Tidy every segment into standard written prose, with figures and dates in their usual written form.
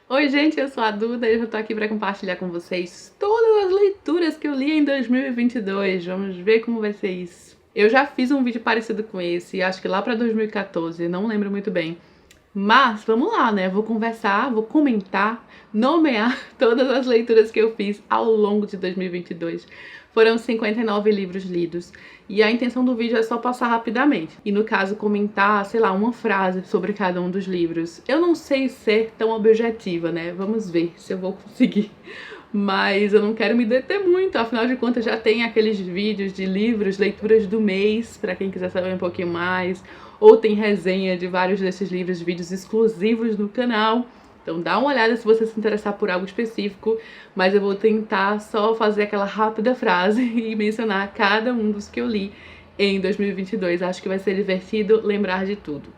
Oi gente, eu sou a Duda e eu tô aqui para compartilhar com vocês todas as leituras que eu li em 2022. Vamos ver como vai ser isso. Eu já fiz um vídeo parecido com esse, acho que lá para 2014, não lembro muito bem. Mas vamos lá, né? Vou conversar, vou comentar, nomear todas as leituras que eu fiz ao longo de 2022. Foram 59 livros lidos e a intenção do vídeo é só passar rapidamente. E no caso, comentar, sei lá, uma frase sobre cada um dos livros. Eu não sei ser tão objetiva, né? Vamos ver se eu vou conseguir. Mas eu não quero me deter muito, afinal de contas já tem aqueles vídeos de livros, leituras do mês, para quem quiser saber um pouquinho mais, ou tem resenha de vários desses livros, vídeos exclusivos no canal. Então dá uma olhada se você se interessar por algo específico, mas eu vou tentar só fazer aquela rápida frase e mencionar cada um dos que eu li em 2022. Acho que vai ser divertido lembrar de tudo.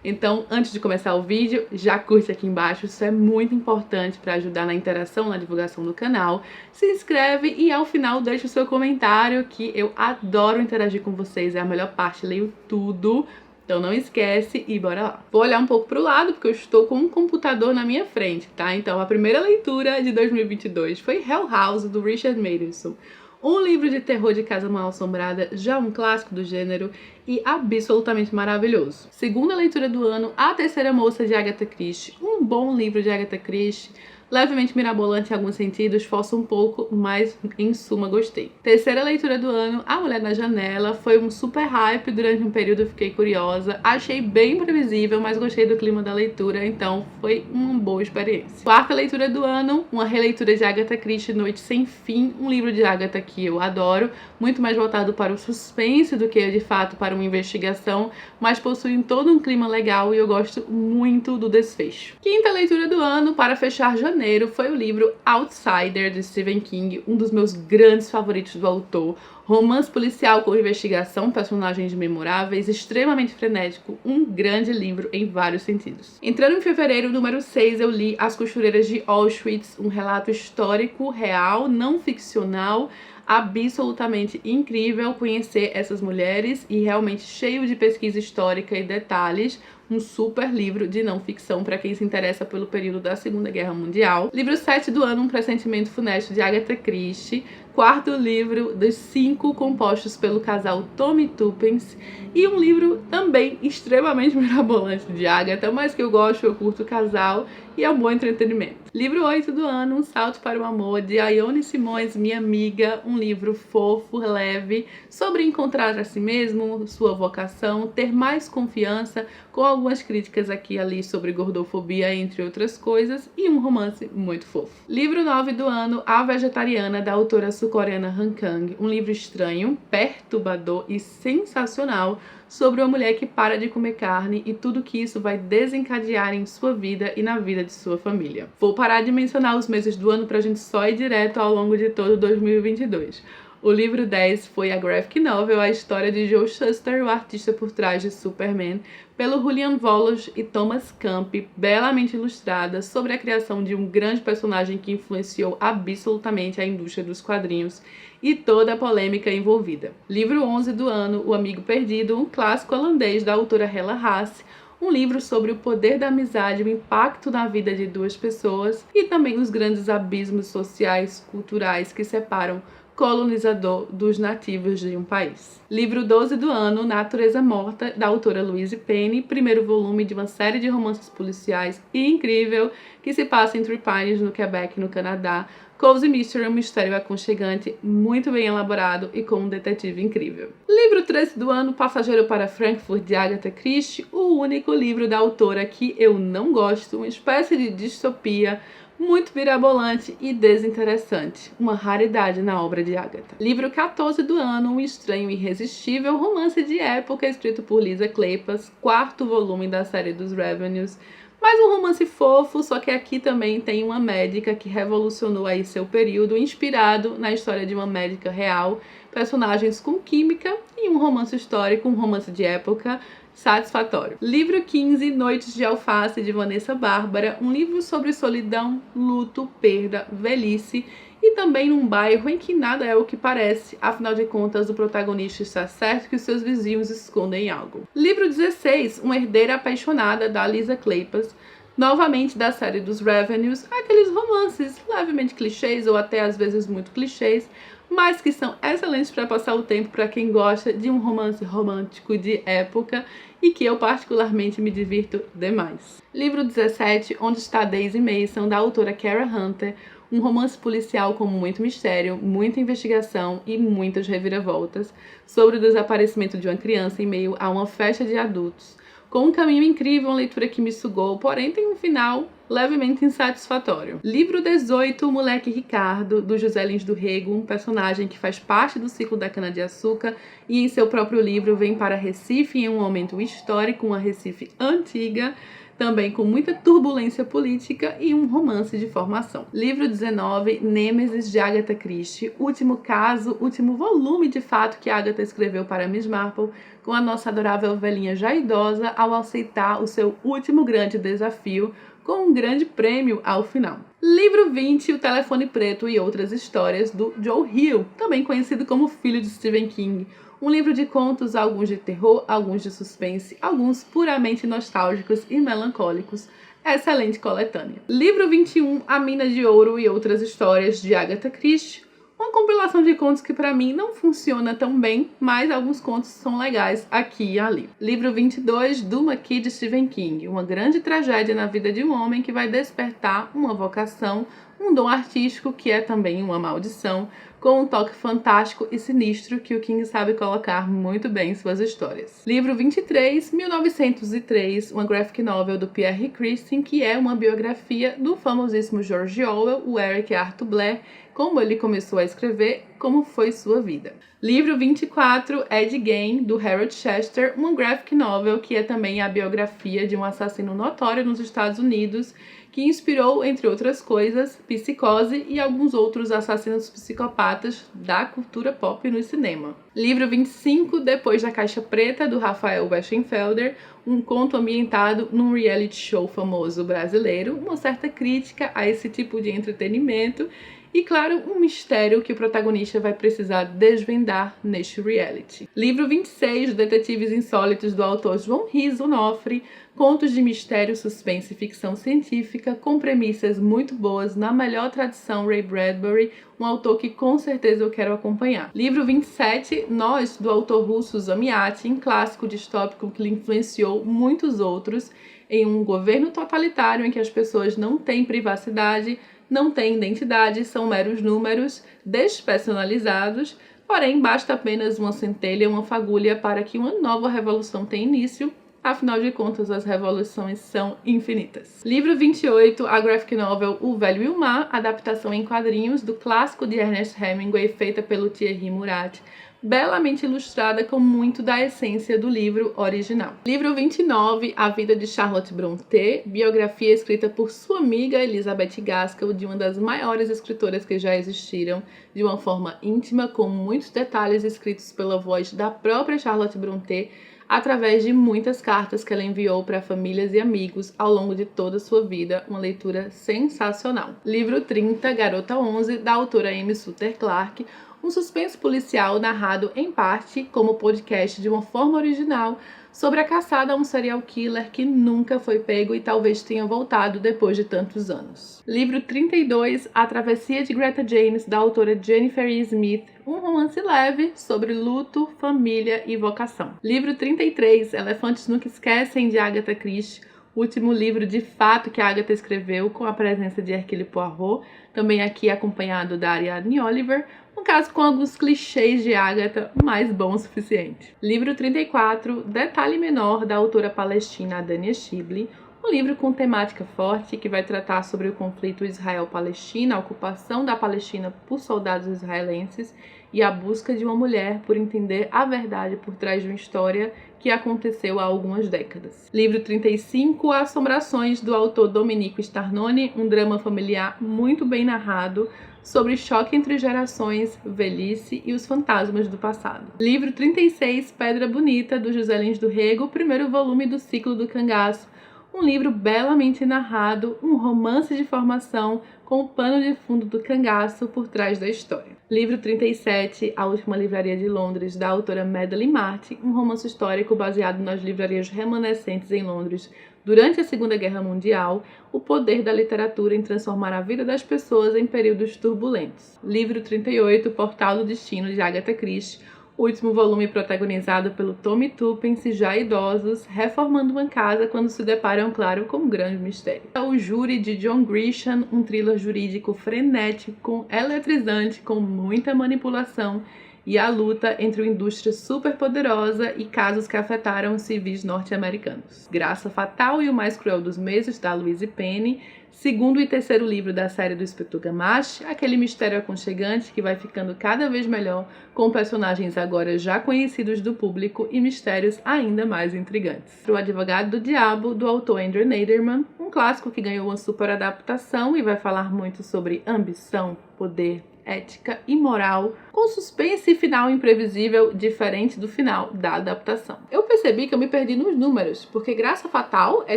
Então, antes de começar o vídeo, já curte aqui embaixo, isso é muito importante para ajudar na interação, na divulgação do canal. Se inscreve e ao final deixa o seu comentário, que eu adoro interagir com vocês, é a melhor parte, leio tudo. Então não esquece e bora lá. Vou olhar um pouco pro lado, porque eu estou com um computador na minha frente, tá? Então a primeira leitura de 2022 foi Hell House, do Richard Matheson. Um livro de terror de casa mal assombrada, já um clássico do gênero e absolutamente maravilhoso. Segunda leitura do ano, A Terceira Moça, de Agatha Christie. Um bom livro de Agatha Christie, levemente mirabolante em alguns sentidos, força um pouco, mas em suma gostei. Terceira leitura do ano, A Mulher na Janela. Foi um super hype, durante um período eu fiquei curiosa, achei bem previsível, mas gostei do clima da leitura, então foi uma boa experiência. Quarta leitura do ano, uma releitura de Agatha Christie, Noite Sem Fim, um livro de Agatha que eu adoro, muito mais voltado para o suspense do que de fato para uma investigação, mas possui todo um clima legal e eu gosto muito do desfecho. Quinta leitura do ano, para fechar janeiro, foi o livro Outsider, de Stephen King, um dos meus grandes favoritos do autor. Romance policial com investigação, personagens memoráveis, extremamente frenético, um grande livro em vários sentidos. Entrando em fevereiro, número 6, eu li As Costureiras de Auschwitz, um relato histórico, real, não ficcional, absolutamente incrível conhecer essas mulheres e realmente cheio de pesquisa histórica e detalhes. Um super livro de não ficção para quem se interessa pelo período da Segunda Guerra Mundial. Livro 7 do ano, Um Pressentimento Funesto, de Agatha Christie. Quarto livro dos 5 compostos pelo casal Tommy Tuppence. E um livro também extremamente mirabolante de Agatha, mas que eu gosto, eu curto o casal e é um bom entretenimento. Livro 8 do ano, Um Salto para o Amor, de Ione Simões, minha amiga. Um livro fofo, leve, sobre encontrar a si mesmo, sua vocação, ter mais confiança, com algumas críticas aqui e ali sobre gordofobia, entre outras coisas, e um romance muito fofo. Livro 9 do ano, A Vegetariana, da autora sul-coreana Han Kang. Um livro estranho, perturbador e sensacional sobre uma mulher que para de comer carne e tudo que isso vai desencadear em sua vida e na vida de sua família. Vou parar de mencionar os meses do ano pra gente só ir direto ao longo de todo 2022. O livro 10 foi a graphic novel A História de Joe Shuster, o artista por trás de Superman, pelo Julian Volos e Thomas Camp, belamente ilustrada, sobre a criação de um grande personagem que influenciou absolutamente a indústria dos quadrinhos e toda a polêmica envolvida. Livro 11 do ano, O Amigo Perdido, um clássico holandês da autora Hella Haase, um livro sobre o poder da amizade, o impacto na vida de duas pessoas e também os grandes abismos sociais, culturais que separam colonizador dos nativos de um país. Livro 12 do ano, Natureza Morta, da autora Louise Penny, primeiro volume de uma série de romances policiais incrível que se passa em Three Pines, no Quebec, no Canadá. Cozy Mystery, um mistério aconchegante, muito bem elaborado e com um detetive incrível. Livro 13 do ano, Passageiro para Frankfurt, de Agatha Christie, o único livro da autora que eu não gosto, uma espécie de distopia, muito mirabolante e desinteressante, uma raridade na obra de Agatha. Livro 14 do ano, Um Estranho Irresistível, romance de época escrito por Lisa Kleypas, quarto volume da série dos Revenues. Mais um romance fofo, só que aqui também tem uma médica que revolucionou aí seu período, inspirado na história de uma médica real, personagens com química e um romance histórico, um romance de época satisfatório. Livro 15, Noites de Alface, de Vanessa Bárbara, um livro sobre solidão, luto, perda, velhice e também num bairro em que nada é o que parece, afinal de contas o protagonista está certo que os seus vizinhos escondem algo. Livro 16, Uma Herdeira Apaixonada, da Lisa Kleypas, novamente da série dos Revenues, aqueles romances levemente clichês ou até às vezes muito clichês, mas que são excelentes para passar o tempo para quem gosta de um romance romântico de época e que eu particularmente me divirto demais. Livro 17, Onde Está Daisy Mason, da autora Kara Hunter, um romance policial com muito mistério, muita investigação e muitas reviravoltas sobre o desaparecimento de uma criança em meio a uma festa de adultos. Com um caminho incrível, uma leitura que me sugou, porém tem um final levemente insatisfatório. Livro 18, O Moleque Ricardo, do José Lins do Rego, um personagem que faz parte do ciclo da cana-de-açúcar e em seu próprio livro vem para Recife em um momento histórico, uma Recife antiga, também com muita turbulência política e um romance de formação. Livro 19, Nêmesis, de Agatha Christie, último caso, último volume de fato que Agatha escreveu para Miss Marple, com a nossa adorável velhinha já idosa ao aceitar o seu último grande desafio, com um grande prêmio ao final. Livro 20, O Telefone Preto e Outras Histórias, do Joe Hill, também conhecido como filho de Stephen King. Um livro de contos, alguns de terror, alguns de suspense, alguns puramente nostálgicos e melancólicos. Excelente coletânea. Livro 21, A Mina de Ouro e Outras Histórias, de Agatha Christie. Uma compilação de contos que para mim não funciona tão bem, mas alguns contos são legais aqui e ali. Livro 22, Duma Key, de Stephen King. Uma grande tragédia na vida de um homem que vai despertar uma vocação, um dom artístico que é também uma maldição, com um toque fantástico e sinistro que o King sabe colocar muito bem em suas histórias. Livro 23, 1903, uma graphic novel do Pierre Christin, que é uma biografia do famosíssimo George Orwell, o Eric Arthur Blair, como ele começou a escrever, como foi sua vida. Livro 24, Ed Gein, do Harold Chester, uma graphic novel que é também a biografia de um assassino notório nos Estados Unidos, que inspirou, entre outras coisas, Psicose e alguns outros assassinos psicopatas da cultura pop no cinema. Livro 25, Depois da Caixa Preta, do Rafael Westenfelder, um conto ambientado num reality show famoso brasileiro, uma certa crítica a esse tipo de entretenimento e, claro, um mistério que o protagonista vai precisar desvendar neste reality. Livro 26, Detetives Insólitos, do autor João Riso Onofre, contos de mistério, suspense e ficção científica, com premissas muito boas, na melhor tradição Ray Bradbury, um autor que com certeza eu quero acompanhar. Livro 27, Nós, do autor russo Zamyatin, clássico distópico que lhe influenciou muitos outros, em um governo totalitário em que as pessoas não têm privacidade, não têm identidade, são meros números despersonalizados, porém basta apenas uma centelha, uma fagulha para que uma nova revolução tenha início. Afinal de contas, as revoluções são infinitas. Livro 28, a graphic novel O Velho e o Mar, adaptação em quadrinhos do clássico de Ernest Hemingway, feita pelo Thierry Murat, belamente ilustrada com muito da essência do livro original. Livro 29, A Vida de Charlotte Brontë, biografia escrita por sua amiga Elizabeth Gaskell, de uma das maiores escritoras que já existiram, de uma forma íntima, com muitos detalhes escritos pela voz da própria Charlotte Brontë, através de muitas cartas que ela enviou para famílias e amigos ao longo de toda a sua vida, uma leitura sensacional. Livro 30, Garota 11, da autora Amy Suter Clarke, um suspense policial narrado em parte como podcast de uma forma original sobre a caçada a um serial killer que nunca foi pego e talvez tenha voltado depois de tantos anos. Livro 32, A Travessia de Greta James, da autora Jennifer E. Smith, um romance leve sobre luto, família e vocação. Livro 33, Elefantes Nunca Esquecem, de Agatha Christie, último livro de fato que a Agatha escreveu, com a presença de Hercule Poirot, também aqui acompanhado da Ariadne Oliver, um caso com alguns clichês de Agatha, mas bom o suficiente. Livro 34, Detalhe Menor, da autora palestina Dania Shibley, um livro com temática forte que vai tratar sobre o conflito Israel-Palestina, a ocupação da Palestina por soldados israelenses e a busca de uma mulher por entender a verdade por trás de uma história que aconteceu há algumas décadas. Livro 35, Assombrações, do autor Domenico Starnone, um drama familiar muito bem narrado sobre choque entre gerações, velhice e os fantasmas do passado. Livro 36, Pedra Bonita, do José Lins do Rego, primeiro volume do ciclo do Cangaço, um livro belamente narrado, um romance de formação com o pano de fundo do cangaço por trás da história. Livro 37, A Última Livraria de Londres, da autora Madeline Martin, um romance histórico baseado nas livrarias remanescentes em Londres durante a Segunda Guerra Mundial, o poder da literatura em transformar a vida das pessoas em períodos turbulentos. Livro 38, Portal do Destino, de Agatha Christie, o último volume protagonizado pelo Tom e Tuppence, já idosos, reformando uma casa quando se deparam, claro, com um grande mistério. O Júri, de John Grisham, um thriller jurídico frenético, eletrizante, com muita manipulação, e a luta entre uma indústria superpoderosa e casos que afetaram os civis norte-americanos. Graça Fatal e o Mais Cruel dos Meses, da Louise Penny, segundo e terceiro livro da série do Inspector Gamache, aquele mistério aconchegante que vai ficando cada vez melhor, com personagens agora já conhecidos do público e mistérios ainda mais intrigantes. O Advogado do Diabo, do autor Andrew Neiderman, um clássico que ganhou uma super adaptação e vai falar muito sobre ambição, poder, ética e moral, com suspense e final imprevisível, diferente do final da adaptação. Eu percebi que eu me perdi nos números, porque Graça Fatal é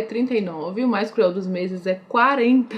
39, o Mais Cruel dos Meses é 40,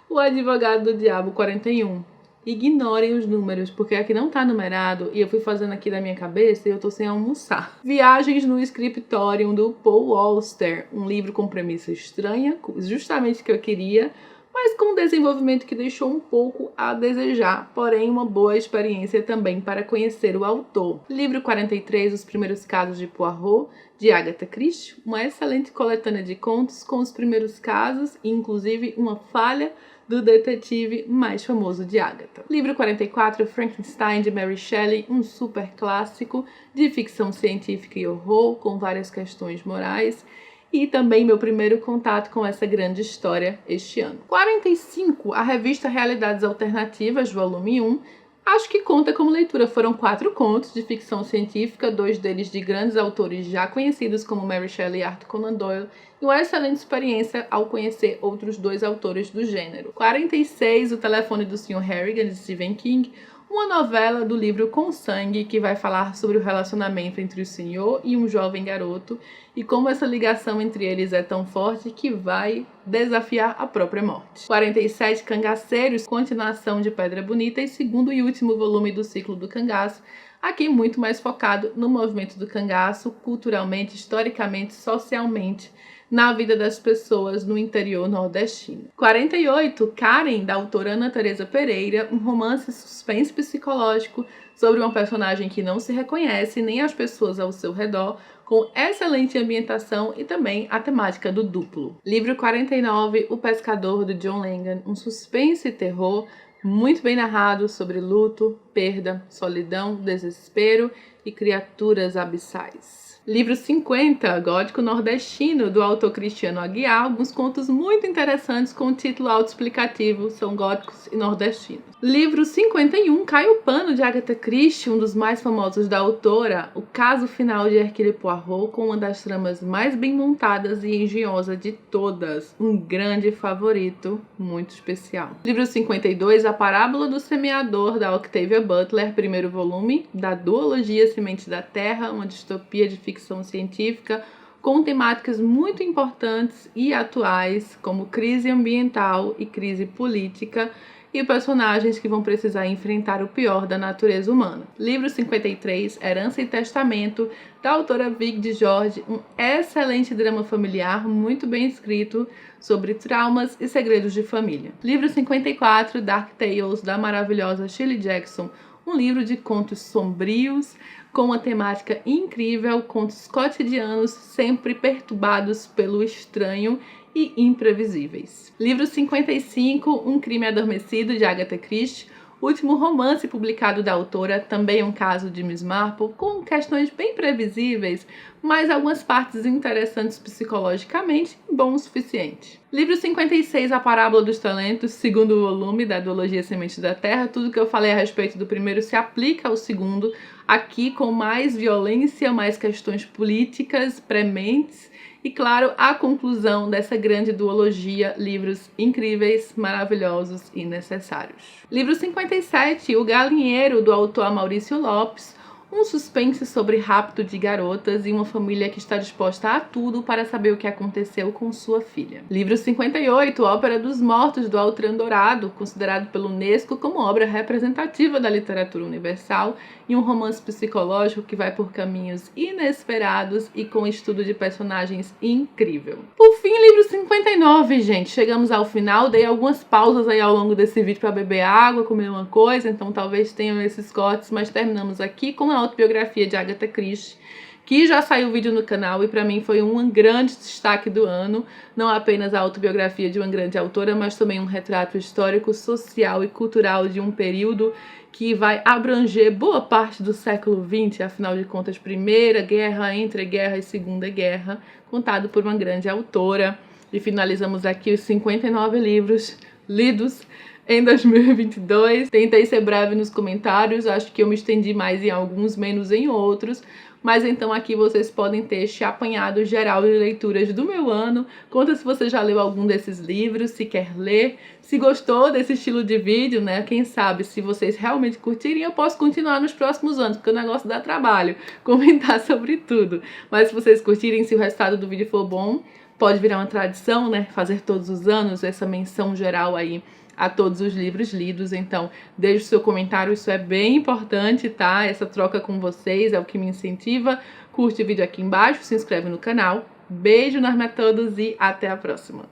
o Advogado do Diabo 41. Ignorem os números, porque aqui não tá numerado e eu fui fazendo aqui da minha cabeça e eu tô sem almoçar. Viagens no Scriptorium, do Paul Auster, um livro com premissa estranha, justamente o que eu queria, mas com um desenvolvimento que deixou um pouco a desejar, porém uma boa experiência também para conhecer o autor. Livro 43, Os Primeiros Casos de Poirot, de Agatha Christie, uma excelente coletânea de contos com os primeiros casos e inclusive uma falha do detetive mais famoso de Agatha. Livro 44, Frankenstein, de Mary Shelley, um super clássico de ficção científica e horror, com várias questões morais, e também meu primeiro contato com essa grande história este ano. 45, a revista Realidades Alternativas, volume 1, acho que conta como leitura. Foram 4 contos de ficção científica, 2 deles de grandes autores já conhecidos como Mary Shelley e Arthur Conan Doyle, e uma excelente experiência ao conhecer outros 2 autores do gênero. 46, O Telefone do Sr. Harrigan, de Stephen King, uma novela do livro Com Sangue, que vai falar sobre o relacionamento entre o senhor e um jovem garoto e como essa ligação entre eles é tão forte que vai desafiar a própria morte. 47, Cangaceiros, continuação de Pedra Bonita e segundo e último volume do ciclo do cangaço, aqui muito mais focado no movimento do cangaço, culturalmente, historicamente, socialmente, na vida das pessoas no interior nordestino. 48, Karen, da autora Ana Teresa Pereira, um romance suspense psicológico sobre uma personagem que não se reconhece nem as pessoas ao seu redor, com excelente ambientação e também a temática do duplo. Livro 49, O Pescador, de John Langan, um suspense e terror muito bem narrado sobre luto, perda, solidão, desespero e criaturas abissais. Livro 50, Gótico Nordestino, do autor Cristiano Aguiar, alguns contos muito interessantes com título autoexplicativo, são góticos e nordestinos. Livro 51, Cai o Pano, de Agatha Christie, um dos mais famosos da autora, o caso final de Hercule Poirot, com uma das tramas mais bem montadas e engenhosa de todas, um grande favorito, muito especial. Livro 52, A Parábola do Semeador, da Octavia Butler, primeiro volume, da duologia Semente da Terra, uma distopia de ficção científica com temáticas muito importantes e atuais, como crise ambiental e crise política, e personagens que vão precisar enfrentar o pior da natureza humana. Livro 53, Herança e Testamento, da autora Vig de George, um excelente drama familiar, muito bem escrito, sobre traumas e segredos de família. Livro 54, Dark Tales, da maravilhosa Shirley Jackson, um livro de contos sombrios, com uma temática incrível, contos cotidianos sempre perturbados pelo estranho e imprevisíveis. Livro 55, Um Crime Adormecido, de Agatha Christie, último romance publicado da autora, também um caso de Miss Marple, com questões bem previsíveis, mas algumas partes interessantes psicologicamente, bom o suficiente. Livro 56, A Parábola dos Talentos, segundo volume da duologia Semente da Terra. Tudo que eu falei a respeito do primeiro se aplica ao segundo, aqui com mais violência, mais questões políticas prementes, e, claro, a conclusão dessa grande duologia, livros incríveis, maravilhosos e necessários. Livro 57, O Galinheiro, do autor Maurício Lopes, um suspense sobre rapto de garotas e uma família que está disposta a tudo para saber o que aconteceu com sua filha. Livro 58, Ópera dos Mortos, do Altran Dourado, considerado pelo Unesco como obra representativa da literatura universal e um romance psicológico que vai por caminhos inesperados e com estudo de personagens incrível. Por fim, livro 59, gente. Chegamos ao final, dei algumas pausas aí ao longo desse vídeo para beber água, comer uma coisa, então talvez tenham esses cortes, mas terminamos aqui com a autobiografia de Agatha Christie, que já saiu o vídeo no canal e para mim foi um grande destaque do ano, não apenas a autobiografia de uma grande autora, mas também um retrato histórico, social e cultural de um período que vai abranger boa parte do século XX, afinal de contas, Primeira Guerra, Entre Guerra e Segunda Guerra, contado por uma grande autora. E finalizamos aqui os 59 livros lidos em 2022. Tentei ser breve nos comentários, acho que eu me estendi mais em alguns, menos em outros. Mas então aqui vocês podem ter este apanhado geral de leituras do meu ano. Conta se você já leu algum desses livros, se quer ler, se gostou desse estilo de vídeo, né? Quem sabe, se vocês realmente curtirem, eu posso continuar nos próximos anos, porque o negócio dá trabalho, comentar sobre tudo. Mas se vocês curtirem, se o resultado do vídeo for bom, pode virar uma tradição, né? Fazer todos os anos essa menção geral aí a todos os livros lidos. Então deixe o seu comentário, isso é bem importante, tá? Essa troca com vocês é o que me incentiva. Curte o vídeo aqui embaixo, se inscreve no canal. Beijo enorme a todos e até a próxima!